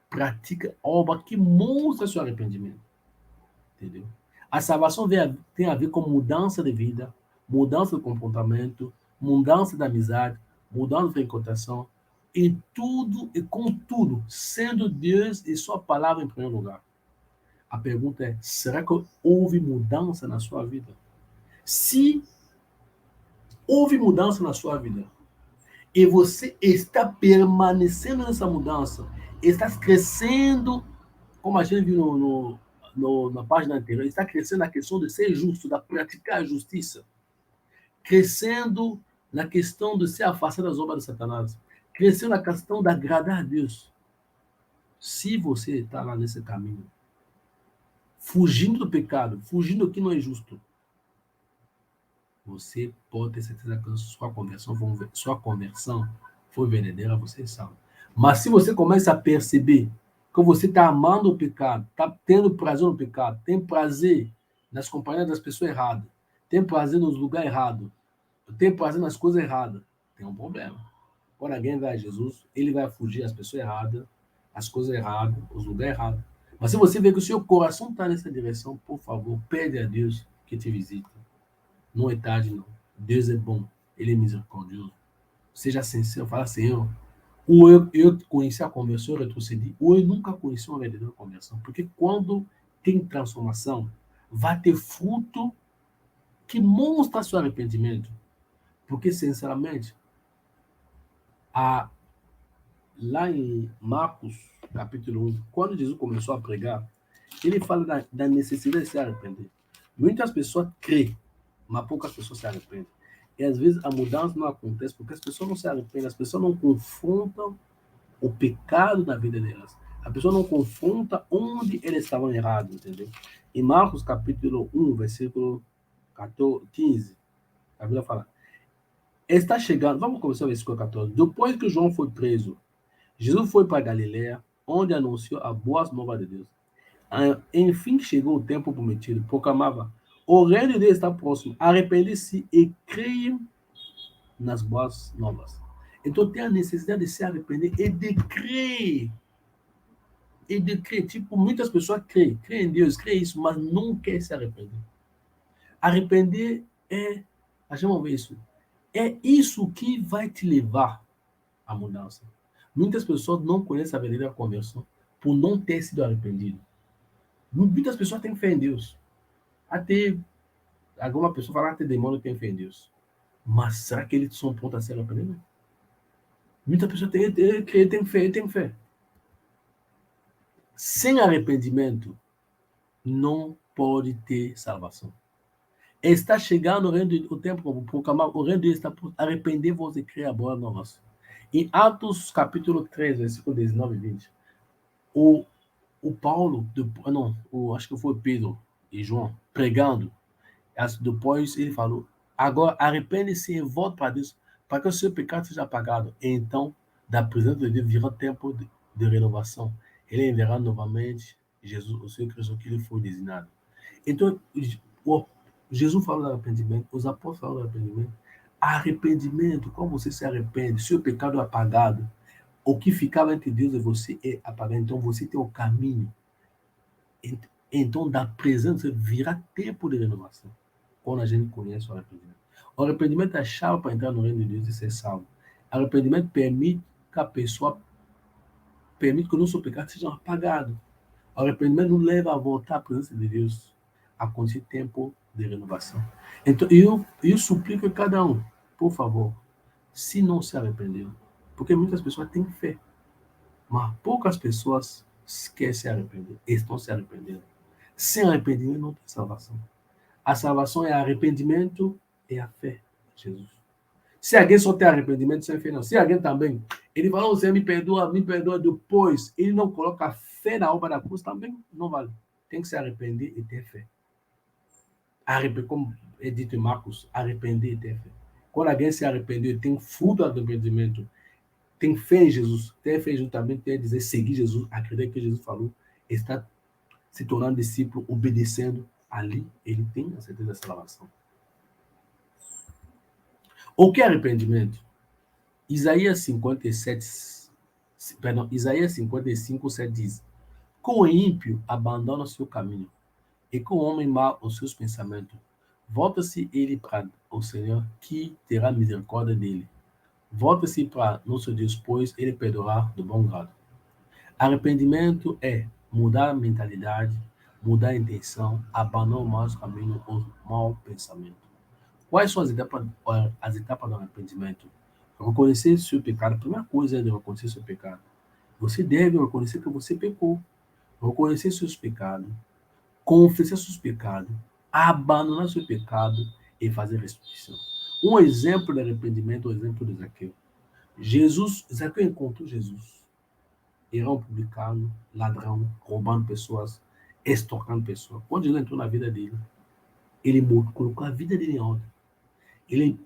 pratica obra que mostra seu arrependimento. Entendeu? A salvação tem a ver com mudança de vida, mudança de comportamento, mudança de amizade, mudança de frequentação, e tudo e com tudo, sendo Deus e sua palavra em primeiro lugar. A pergunta é: será que houve mudança na sua vida? Se houve mudança na sua vida e você está permanecendo nessa mudança, está crescendo, como a gente viu na página anterior, está crescendo na questão de ser justo, de praticar a justiça, crescendo na questão de se afastar das obras de Satanás, crescendo na questão de agradar a Deus. Se você está lá nesse caminho, fugindo do pecado, fugindo do que não é justo, você pode ter certeza que sua conversão foi verdadeira, você sabe. Mas se você começa a perceber que você está amando o pecado, está tendo prazer no pecado, tem prazer nas companhias das pessoas erradas, tem prazer nos lugares errados, tem prazer nas coisas erradas, tem um problema. Quando alguém vai a Jesus, ele vai fugir das pessoas erradas, as coisas erradas, os lugares errados. Mas se você vê que o seu coração está nessa direção, por favor, pede a Deus que te visite. Não é tarde, não. Deus é bom, Ele é misericordioso. Seja sincero, fala, Senhor, ou eu conheci a conversão, eu retrocedi, ou eu nunca conheci uma verdadeira conversão. Porque quando tem transformação, vai ter fruto que mostra seu arrependimento. Porque, sinceramente, lá em Marcos, capítulo 1, quando Jesus começou a pregar, ele fala da necessidade de se arrepender. Muitas pessoas creem, mas poucas pessoas se arrependem. E às vezes a mudança não acontece porque as pessoas não se arrependem, as pessoas não confrontam o pecado na vida delas. A pessoa não confronta onde eles estavam errados, entendeu? Em Marcos capítulo 1, versículo 15, a Bíblia fala: está chegando, vamos começar o versículo 14. Depois que João foi preso, Jesus foi para Galiléia, onde anunciou a boas novas de Deus. Enfim chegou o tempo prometido, proclamava: o reino de Deus está próximo, arrepende-se e creia nas boas novas. Então tem a necessidade de se arrepender e de crer. E de crer. Tipo, muitas pessoas creem em Deus, creem isso, mas não querem se arrepender. Arrepender é, a gente vai ver isso, é isso que vai te levar à mudança. Muitas pessoas não conhecem a verdadeira conversão por não ter sido arrependido. Muitas pessoas têm fé em Deus. Até alguma pessoa fala que demônio tem fé em Deus. Mas será que eles são prontos a se arrepender? Muitas pessoas têm fé. Sem arrependimento, não pode ter salvação. Está chegando o tempo como proclamar o reino de Deus está por arrepender-vos e criar boas novas. Em Atos capítulo 3, versículo 19 e 20, o Paulo, acho que foi Pedro e João, pregando, depois ele falou: agora arrepende-se e volte para Deus, para que o seu pecado seja apagado. E então, da presença de Deus virá tempo de renovação. Ele enviará novamente Jesus, o Senhor Cristo, que ele foi designado. Então, Jesus falou do arrependimento, os apóstolos falaram do arrependimento. Arrependimento, quando você se arrepende, seu pecado é apagado, o que ficava entre Deus e você é apagado, então você tem o caminho. Então, da presença virá tempo de renovação, quando a gente conhece o arrependimento. O arrependimento é a chave para entrar no reino de Deus e ser salvo. O arrependimento permite que a pessoa, permite que o nosso pecado seja apagado. O arrependimento nos leva a voltar à presença de Deus, a conhecer tempo de renovação. Então, eu suplico a cada um, por favor, se não se arrependeu, porque muitas pessoas têm fé, mas poucas pessoas querem se arrepender, estão se arrependendo. Sem arrependimento não tem salvação. A salvação é arrependimento e a fé em Jesus. Se alguém só tem arrependimento sem fé, não. Se alguém também, ele fala, você me perdoa depois, ele não coloca fé na obra da cruz, também não vale. Tem que se arrepender e ter fé. Como é dito em Marcos, arrepender e ter fé. Quando alguém se arrependeu e tem fruto do arrependimento, tem fé em Jesus, ter fé em Jesus também quer dizer seguir Jesus, acreditar que Jesus falou, está se tornando discípulo, obedecendo, ali ele tem a certeza da salvação. O que é arrependimento? Isaías 55, 7 diz: com o ímpio abandona o seu caminho, e com o homem mau os seus pensamentos. Volta-se ele para o Senhor, que terá misericórdia dele. Volta-se para nosso Deus, pois ele perdoará do bom grado. Arrependimento é mudar a mentalidade, mudar a intenção, abandonar o mau caminho, o mau pensamento. Quais são as etapas do arrependimento? Reconhecer seu pecado. A primeira coisa é de reconhecer seu pecado. Você deve reconhecer que você pecou. Reconhecer seus pecados. Confessar seus pecados. Abandonar seu pecado e fazer restituição. Um exemplo de arrependimento é o exemplo de Zaqueu. Zaqueu encontrou Jesus. Era um publicano, ladrão, roubando pessoas, extorcando pessoas. Quando Jesus entrou na vida dele, ele colocou a vida dele em ordem. Ele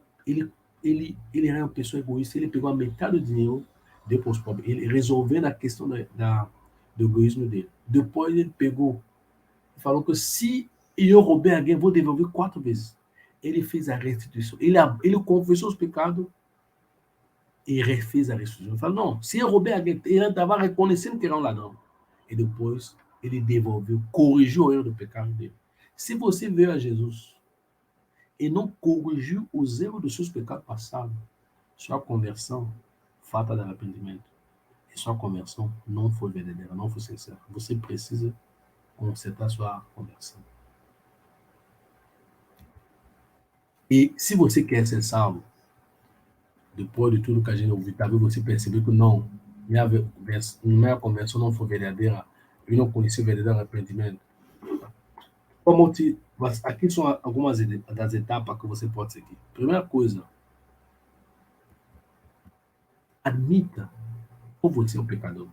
era uma pessoa egoísta, ele pegou a metade do dinheiro, deu para os pobres, ele resolvendo a questão do egoísmo dele. Depois ele pegou, falou que se eu roubar alguém, vou devolver 4 vezes. Ele fez a restituição, ele confessou os pecados e refez a restituição. Ele falou, não, se eu roubar alguém, ele estava reconhecendo que era um ladrão. E depois ele devolveu, corrigiu o erro do pecado dele. Se você veio a Jesus e não corrigiu os erros dos seus pecados passados, sua conversão falta de arrependimento. E sua conversão não foi verdadeira, não foi sincera. Você precisa consertar sua conversão. E se você quer ser salvo, depois de tudo que a gente ouviu, talvez você percebeu que não, minha conversão não foi verdadeira, eu não conheci o verdadeiro arrependimento. Aqui são algumas das etapas que você pode seguir. Primeira coisa, admita que você é um pecador.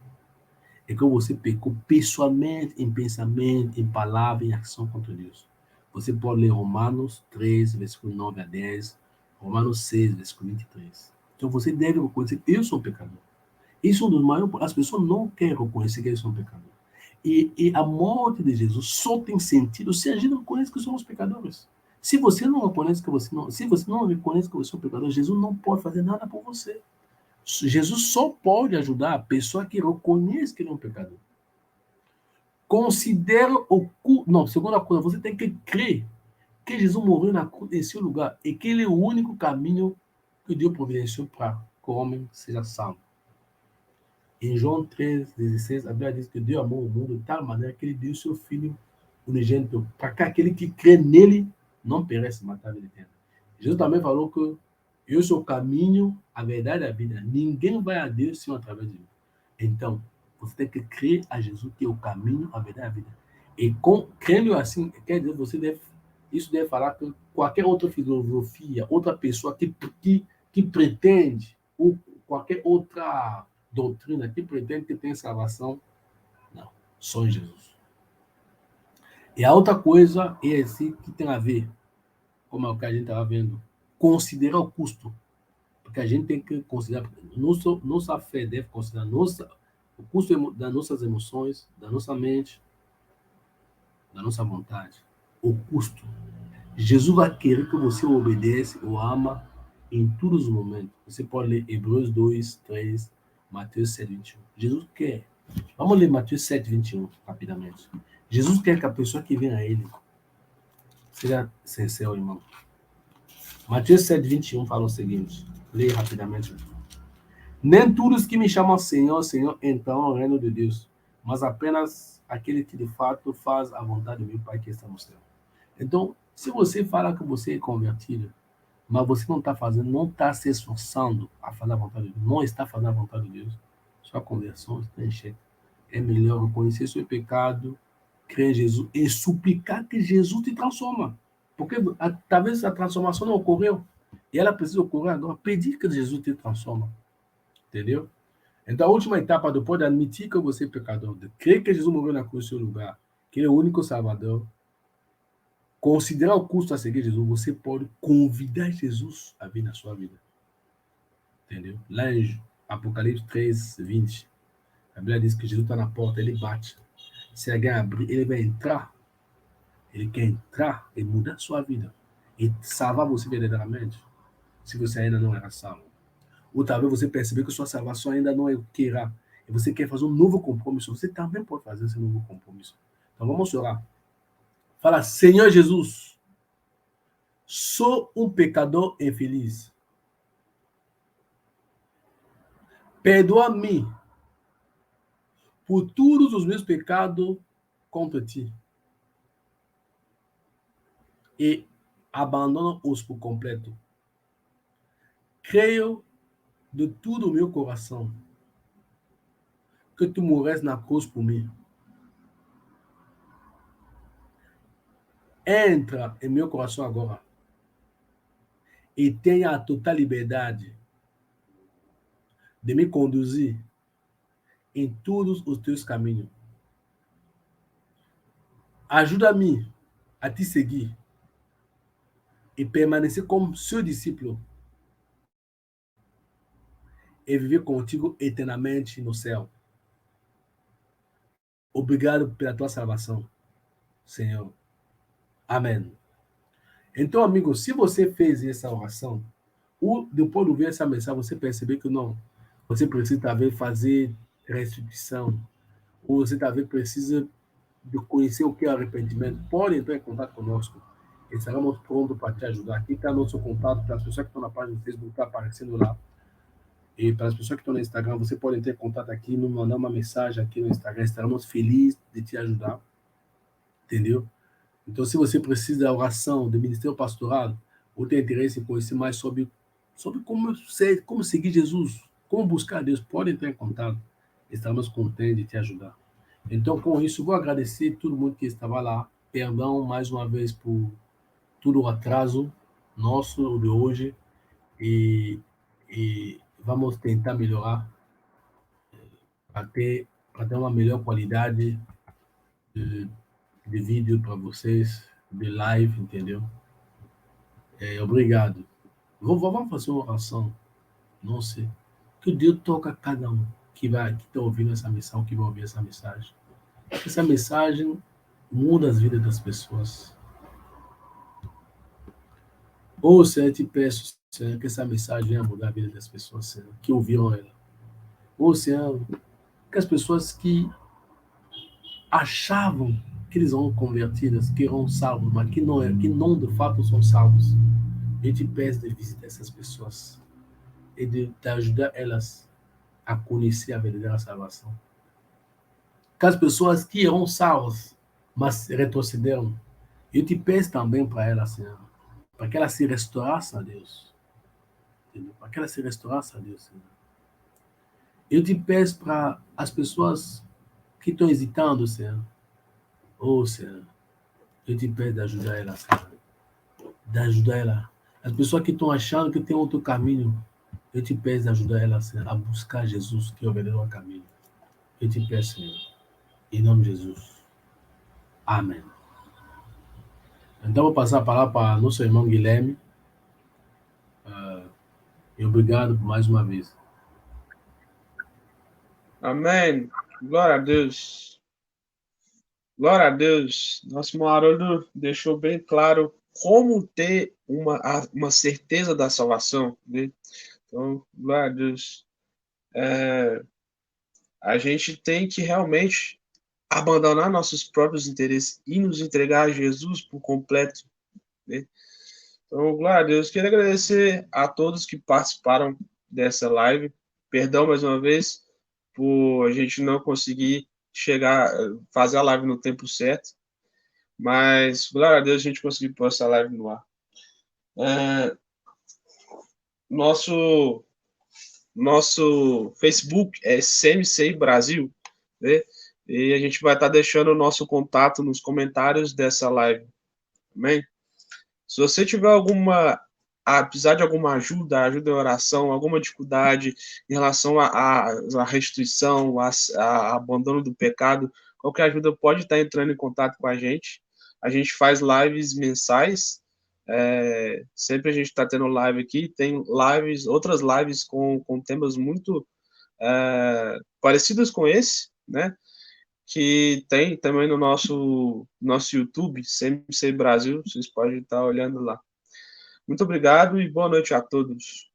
É que você pecou pessoalmente, em pensamento, em palavra, em ação contra Deus. Você pode ler Romanos 3, versículo 9 a 10, Romanos 6, versículo 23. Então você deve reconhecer que eu sou um pecador. Isso é um dos maiores. As pessoas não querem reconhecer que eles são pecadores. E a morte de Jesus só tem sentido se a gente reconhece que somos pecadores. Se você não reconhece que você é um pecador, Jesus não pode fazer nada por você. Jesus só pode ajudar a pessoa que reconhece que ele é um pecador. Considera segunda coisa, você tem que crer que Jesus morreu na cruz em seu lugar e que ele é o único caminho que Deus providenciou para que o homem seja salvo. Em João 3,16, a Bíblia diz que Deus amou o mundo de tal maneira que ele deu o seu Filho unigênito para que aquele que crê nele não pereça, mas tenha vida eterna. Jesus também falou que eu sou o caminho, a verdade e a vida. Ninguém vai a Deus senão através de mim. Então, você tem que crer a Jesus, que é o caminho, a verdade e a vida. E crendo assim, quer dizer, isso deve falar que qualquer outra filosofia, outra pessoa que pretende, ou qualquer outra doutrina que pretende que tem salvação, não, só em Jesus. E a outra coisa é esse que tem a ver, como é o que a gente estava vendo, considerar o custo. Porque a gente tem que considerar, nossa fé deve considerar o custo das nossas emoções, da nossa mente, da nossa vontade, o custo. Jesus vai querer que você obedeça ou ama em todos os momentos. Você pode ler Hebreus 2, 3, Mateus 7, 21. Jesus quer. Vamos ler Mateus 7, 21, rapidamente. Jesus quer que a pessoa que vem a ele seja sincero, irmão. Mateus 7, 21 fala o seguinte. Leia rapidamente. Nem todos que me chamam Senhor, Senhor, entrarão no reino de Deus, mas apenas aquele que de fato faz a vontade do meu Pai que está no céu. Então, se você fala que você é convertido, mas você não está fazendo, não está se esforçando a fazer a vontade de Deus, não está fazendo a vontade de Deus, sua conversão está em xeque. É melhor reconhecer seu pecado, crer em Jesus e suplicar que Jesus te transforma. Porque talvez a transformação não ocorreu e ela precisa ocorrer agora. Pedir que Jesus te transforma. Entendeu? Então, a última etapa, depois de admitir que você é pecador, de crer que Jesus morreu na cruz no seu lugar, que ele é o único Salvador, considerar o custo a seguir Jesus, você pode convidar Jesus a vir na sua vida. Entendeu? Lá em Apocalipse 3, 20, a Bíblia diz que Jesus está na porta, ele bate. Se alguém abrir, ele vai entrar. Ele quer entrar e mudar a sua vida. E salvar você verdadeiramente. Se você ainda não era salvo. Ou talvez você percebeu que sua salvação ainda não é o que irá. E você quer fazer um novo compromisso. Você também pode fazer esse novo compromisso. Então vamos orar. Fala, Senhor Jesus, sou um pecador infeliz. Perdoa-me por todos os meus pecados contra ti. E abandona-os por completo. Creio de todo o meu coração que tu morres na cruz por mim. Entra em meu coração agora e tenha a total liberdade de me conduzir em todos os teus caminhos. Ajuda-me a te seguir e permanecer como seu discípulo e viver contigo eternamente no céu. Obrigado pela tua salvação, Senhor. Amém. Então, amigo, se você fez essa oração, ou depois de ouvir essa mensagem, você perceber que não, você precisa talvez fazer restituição, ou você talvez precisa de conhecer o que é arrependimento, pode entrar em contato conosco. Estaremos prontos para te ajudar. Aqui está nosso contato para as pessoas que estão na página do Facebook, está aparecendo lá. E para as pessoas que estão no Instagram, você pode entrar em contato aqui, nos mandar uma mensagem aqui no Instagram. Estaremos felizes de te ajudar. Entendeu? Então, se você precisa da oração do Ministério Pastoral, ou tem interesse em conhecer mais sobre como seguir Jesus, como buscar Deus, pode entrar em contato. Estamos contentes de te ajudar. Então, com isso, vou agradecer a todo mundo que estava lá. Perdão mais uma vez por todo o atraso nosso de hoje. E vamos tentar melhorar para ter uma melhor qualidade de vídeo para vocês, de live, entendeu? Obrigado. Vamos fazer uma oração. Não sei. Que Deus toca cada um que está ouvindo essa missão, que vai ouvir essa mensagem. Essa mensagem muda as vidas das pessoas. Ou, Senhor, eu te peço, Senhor, que essa mensagem venha mudar a vida das pessoas, Senhor, que ouviram ela. Ou, Senhor, que as pessoas que achavam que eles vão convertidas, que eram salvos, mas que não de fato são salvos. Eu te peço de visitar essas pessoas e de ajudar elas a conhecer a verdadeira salvação. Que as pessoas que eram salvas, mas retrocederam, eu te peço também para elas, Senhor, para que elas se restaurassem a Deus. Entendeu? Para que elas se restaurassem a Deus, Senhor. Eu te peço para as pessoas que estão hesitando, Senhor. Oh, Senhor, eu te peço de ajudar elas, Senhor. De ajudar elas. As pessoas que estão achando que tem outro caminho, eu te peço de ajudar elas, Senhor, a buscar Jesus, que é o verdadeiro caminho. Eu te peço, Senhor, em nome de Jesus. Amém. Então, vou passar a palavra para nosso irmão Guilherme. E obrigado mais uma vez. Amém. Glória a Deus. Glória a Deus. Nosso irmão Haroldo deixou bem claro como ter uma certeza da salvação, né? Então, glória a Deus. A gente tem que realmente abandonar nossos próprios interesses e nos entregar a Jesus por completo, né? Então, glória a Deus. Quero agradecer a todos que participaram dessa live. Perdão mais uma vez por a gente não conseguir fazer a live no tempo certo, mas glória a Deus a gente conseguiu pôr essa live no ar. Nosso Facebook é CMC Brasil, né? E a gente vai estar deixando o nosso contato nos comentários dessa live. Amém? Se você tiver precisar de alguma ajuda em oração, alguma dificuldade em relação à restituição, a abandono do pecado, qualquer ajuda pode estar entrando em contato com a gente. A gente faz lives mensais. Sempre a gente está tendo live aqui. Tem outras lives com temas muito parecidos com esse, né? Que tem também no nosso YouTube, CMC Brasil, vocês podem estar olhando lá. Muito obrigado e boa noite a todos.